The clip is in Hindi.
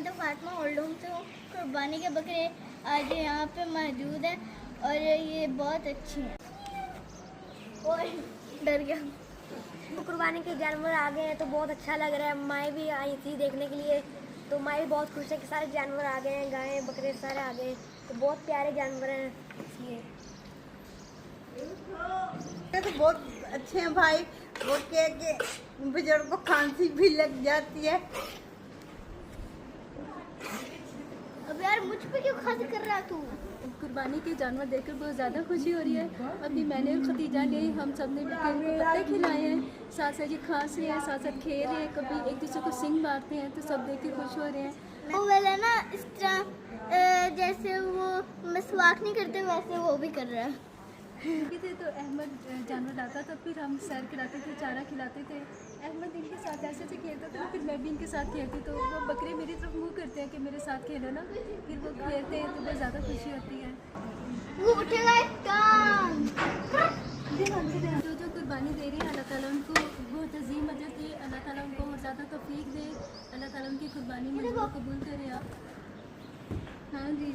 मैं तो फातिमा ओल्ड होम से हूँ। कुर्बानी के बकरे आज यहाँ पे मौजूद है और ये बहुत अच्छी हैं। और डर गया। तो कुर्बानी के जानवर आ गए हैं तो बहुत अच्छा लग रहा है। माए भी आई थी देखने के लिए, तो माए भी बहुत खुश है कि सारे जानवर आ गए हैं, गाय बकरे सारे आ गए हैं, तो बहुत प्यारे जानवर हैं इसलिए। तो बहुत अच्छे हैं भाई। वो क्या कि बुजुर्ग को खांसी भी लग जाती है। अब यार मुझ पे क्यों खासी कर रहा तू? कुर्बानी के जानवर देखकर बहुत ज़्यादा खुशी हो रही है। अभी मैंने और खतीजा ने हम सब ने मिलकर इनको पत्ते खिलाए हैं, साथ साथ ये खांस रहे हैं, साथ साथ खेल रहे हैं, कभी एक दूसरे को सिंग मारते हैं, तो सब देख के खुश हो रहे हैं। वो वाला ना इस तरह जैसे वो मसवाक नहीं करते वैसे वो भी कर रहा है। थे तो अहमद जानवर लाता था, फिर हम सैर कराते थे, चारा खिलाते थे। अहमद इनके साथ ऐसे से खेलता था, फिर मैं भी इनके साथ खेलती, तो वो बकरे मेरी तरफ मुँह करते हैं कि मेरे साथ खेलो ना, फिर वो खेलते हैं तो बहुत ज़्यादा खुशी होती है। वो उठेगा एक काम। जो कुर्बानी दे रही है अल्लाह ताला उनको बहुत अजीम अजर दे, अल्लाह ताला उनको और ज़्यादा तौफीक दे, अल्लाह ताला उनकी कुर्बानी मंजूर कबूल करे। आप हाँ जी।